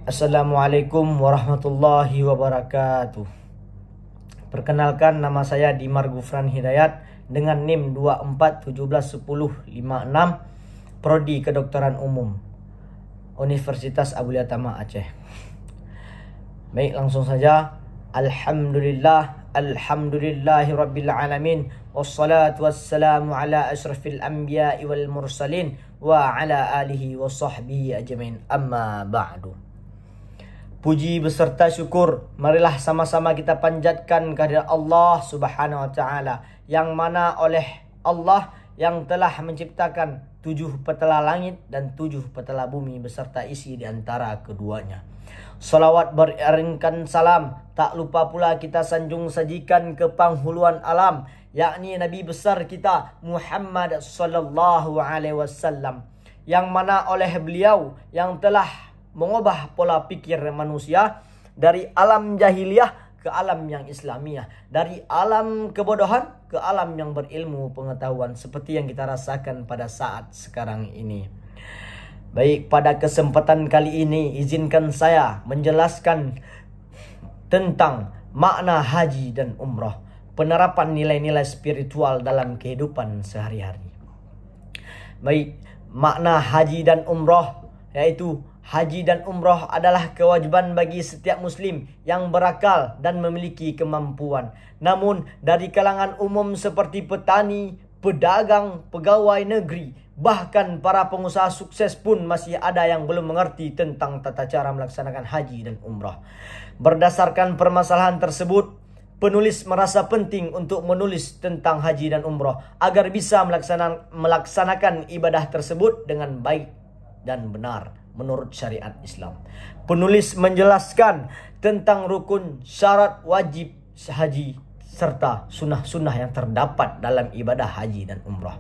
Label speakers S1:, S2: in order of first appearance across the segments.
S1: Assalamualaikum warahmatullahi wabarakatuh. Perkenalkan, nama saya Dimar Gufran Hidayat dengan NIM 24171056, Prodi Kedokteran Umum, Universitas Abulia Tama Aceh. Baik, langsung saja. Alhamdulillahi Rabbil Alamin, wassalatu wassalamu ala ashrafil anbiya'i wal mursalin wa ala alihi wa sahbihi ajmain, amma ba'du. Puji beserta syukur marilah sama-sama kita panjatkan kehadirat Allah Subhanahu wa taala, yang mana oleh Allah yang telah menciptakan 7 petala langit dan 7 petala bumi beserta isi di antara keduanya. Salawat beriringkan salam, tak lupa pula kita sanjung sajikan ke penghuluan alam, yakni Nabi besar kita Muhammad sallallahu alaihi wasallam, yang mana oleh beliau yang telah mengubah pola pikir manusia dari alam jahiliyah ke alam yang Islamiah, dari alam kebodohan ke alam yang berilmu pengetahuan, seperti yang kita rasakan pada saat sekarang ini. Baik, pada kesempatan kali ini izinkan saya menjelaskan tentang makna haji dan umrah, penerapan nilai-nilai spiritual dalam kehidupan sehari-hari. Baik, makna haji dan umrah yaitu haji dan umrah adalah kewajiban bagi setiap muslim yang berakal dan memiliki kemampuan. Namun dari kalangan umum seperti petani, pedagang, pegawai negeri, bahkan para pengusaha sukses pun masih ada yang belum mengerti tentang tata cara melaksanakan haji dan umrah. Berdasarkan permasalahan tersebut, penulis merasa penting untuk menulis tentang haji dan umrah agar bisa melaksanakan ibadah tersebut dengan baik dan benar menurut syariat Islam. Penulis menjelaskan tentang rukun, syarat, wajib haji serta sunnah-sunnah yang terdapat dalam ibadah haji dan umrah.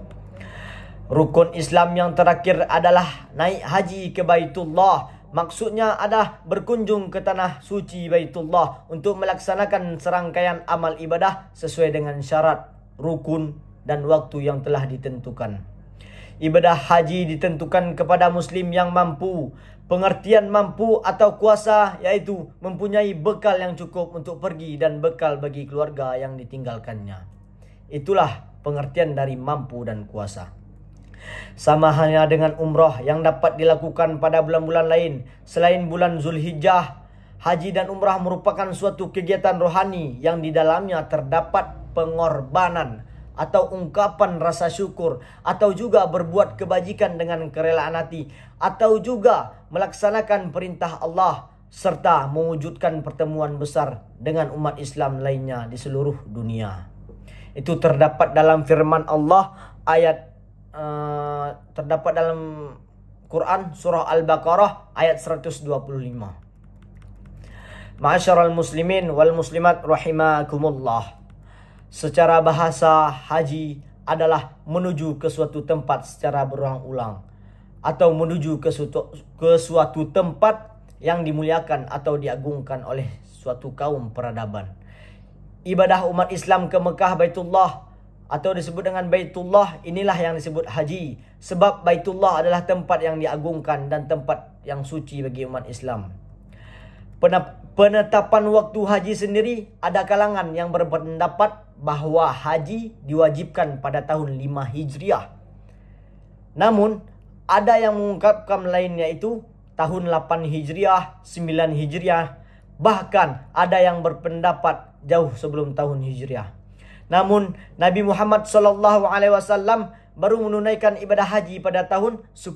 S1: Rukun Islam yang terakhir adalah naik haji ke Baitullah. Maksudnya adalah berkunjung ke tanah suci Baitullah untuk melaksanakan serangkaian amal ibadah sesuai dengan syarat, rukun, dan waktu yang telah ditentukan. Ibadah haji ditentukan kepada muslim yang mampu. Pengertian mampu atau kuasa yaitu mempunyai bekal yang cukup untuk pergi dan bekal bagi keluarga yang ditinggalkannya. Itulah pengertian dari mampu dan kuasa. Sama halnya dengan umrah yang dapat dilakukan pada bulan-bulan lain selain bulan Zulhijjah. Haji dan umrah merupakan suatu kegiatan rohani yang di dalamnya terdapat pengorbanan atau ungkapan rasa syukur, atau juga berbuat kebajikan dengan kerelaan hati, atau juga melaksanakan perintah Allah, serta mewujudkan pertemuan besar dengan umat Islam lainnya di seluruh dunia. Itu terdapat dalam firman Allah terdapat dalam Quran surah Al-Baqarah ayat 125. Ma'asyiral muslimin wal muslimat rahimakumullah. Secara bahasa, haji adalah menuju ke suatu tempat secara berulang-ulang, atau menuju ke suatu tempat yang dimuliakan atau diagungkan oleh suatu kaum peradaban. Ibadah umat Islam ke Mekah Baitullah atau disebut dengan Baitullah, inilah yang disebut haji, sebab Baitullah adalah tempat yang diagungkan dan tempat yang suci bagi umat Islam. Penetapan waktu haji sendiri, ada kalangan yang berpendapat bahwa haji diwajibkan pada tahun 5 Hijriah. Namun ada yang mengungkapkan lainnya itu tahun 8 Hijriah, 9 Hijriah, bahkan ada yang berpendapat jauh sebelum tahun Hijriah. Namun Nabi Muhammad SAW baru menunaikan ibadah haji pada tahun 10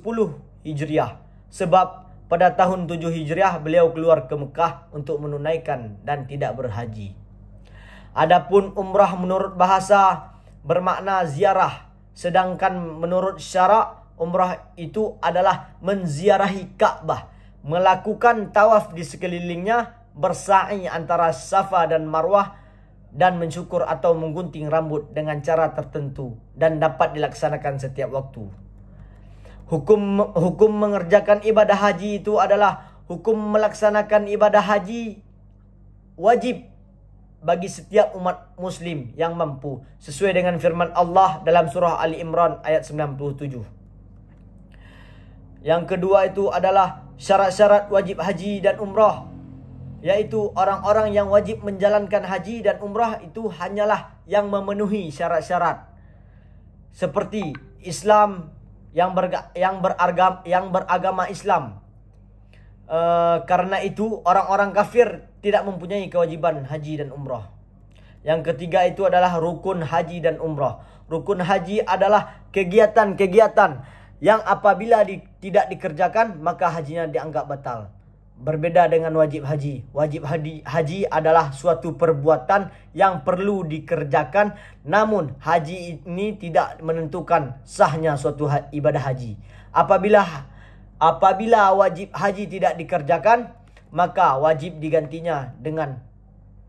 S1: Hijriah, sebab pada tahun 7 Hijriah beliau keluar ke Mekah untuk menunaikan dan tidak berhaji. Adapun umrah menurut bahasa bermakna ziarah, sedangkan menurut syarak umrah itu adalah menziarahi Ka'bah, melakukan tawaf di sekelilingnya, bersa'i antara Safa dan Marwah, dan mencukur atau menggunting rambut dengan cara tertentu dan dapat dilaksanakan setiap waktu. Hukum mengerjakan ibadah haji itu adalah hukum melaksanakan ibadah haji wajib bagi setiap umat muslim yang mampu, sesuai dengan firman Allah dalam surah Ali Imran ayat 97. Yang kedua itu adalah syarat-syarat wajib haji dan umrah, yaitu orang-orang yang wajib menjalankan haji dan umrah itu hanyalah yang memenuhi syarat-syarat seperti Islam yang beragama Islam. Karena itu orang-orang kafir tidak mempunyai kewajiban haji dan umrah. Yang ketiga itu adalah rukun haji dan umrah. Rukun haji adalah kegiatan-kegiatan yang apabila tidak dikerjakan maka hajinya dianggap batal. Berbeda dengan wajib haji. Wajib haji adalah suatu perbuatan yang perlu dikerjakan, namun haji ini tidak menentukan sahnya suatu ibadah haji. Apabila wajib haji tidak dikerjakan, maka wajib digantinya dengan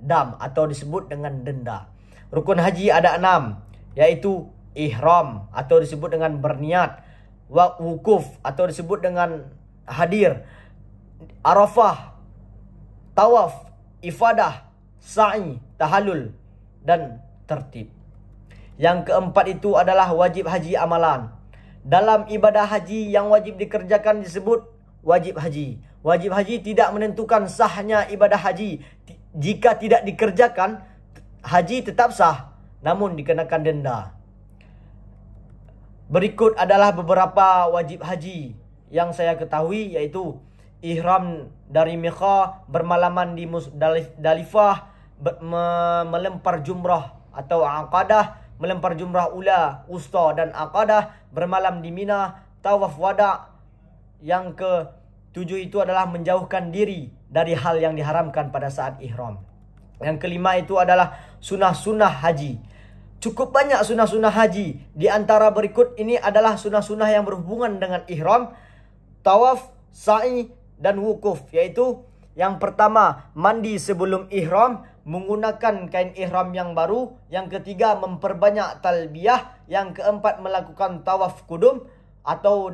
S1: dam atau disebut dengan denda. Rukun haji ada 6, yaitu ihram atau disebut dengan berniat, wukuf atau disebut dengan hadir, Arafah, tawaf, ifadah, sa'i, tahallul, dan tertib. Yang keempat itu adalah wajib haji amalan. Dalam ibadah haji yang wajib dikerjakan disebut wajib haji. Wajib haji tidak menentukan sahnya ibadah haji. Jika tidak dikerjakan, haji tetap sah, namun dikenakan denda. Berikut adalah beberapa wajib haji yang saya ketahui, yaitu ihram dari Miqah, bermalaman di Muzdalifah, melempar jumrah atau aqadah, melempar jumrah ula, usta dan aqadah, bermalam di Mina, tawaf wada. Yang ke-7 itu adalah menjauhkan diri dari hal yang diharamkan pada saat ihram. Yang kelima itu adalah sunnah-sunnah haji. Cukup banyak sunnah-sunnah haji. Di antara berikut ini adalah sunnah-sunnah yang berhubungan dengan ihram, tawaf, sa'i, dan wukuf, yaitu yang pertama mandi sebelum ihram menggunakan kain ihram yang baru, yang ketiga memperbanyak talbiyah, yang keempat melakukan tawaf kudum atau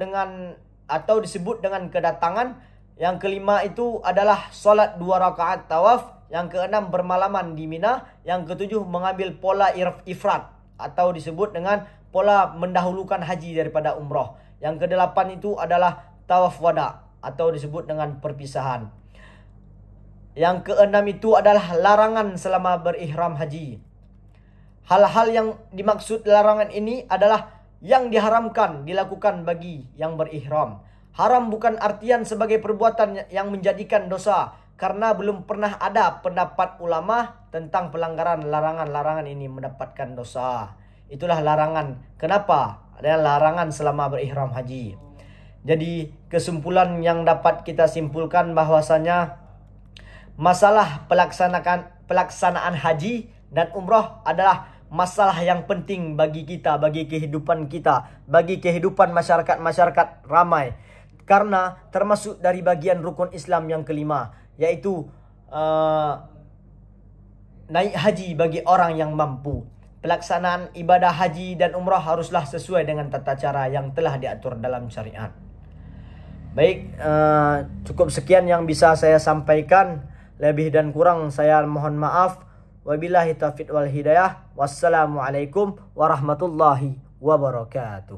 S1: disebut dengan kedatangan, yang kelima itu adalah solat 2 rakaat tawaf, yang keenam bermalaman di Mina, yang ketujuh mengambil pola ifrat atau disebut dengan pola mendahulukan haji daripada umrah, yang kedelapan itu adalah tawaf wada atau disebut dengan perpisahan. Yang keenam itu adalah larangan selama berihram haji. Hal-hal yang dimaksud larangan ini adalah yang diharamkan dilakukan bagi yang berihram. Haram bukan artian sebagai perbuatan yang menjadikan dosa, karena belum pernah ada pendapat ulama tentang pelanggaran larangan-larangan ini mendapatkan dosa. Itulah larangan. Kenapa? Adalah larangan selama berihram haji. Jadi kesimpulan yang dapat kita simpulkan bahwasanya masalah pelaksanaan haji dan umrah adalah masalah yang penting bagi kita, bagi kehidupan kita, bagi kehidupan masyarakat ramai. Karena termasuk dari bagian rukun Islam yang kelima, yaitu naik haji bagi orang yang mampu. Pelaksanaan ibadah haji dan umrah haruslah sesuai dengan tata cara yang telah diatur dalam syariat. Baik, cukup sekian yang bisa saya sampaikan. Lebih dan kurang saya mohon maaf. Wabillahi taufiq wal hidayah. Wassalamualaikum warahmatullahi wabarakatuh.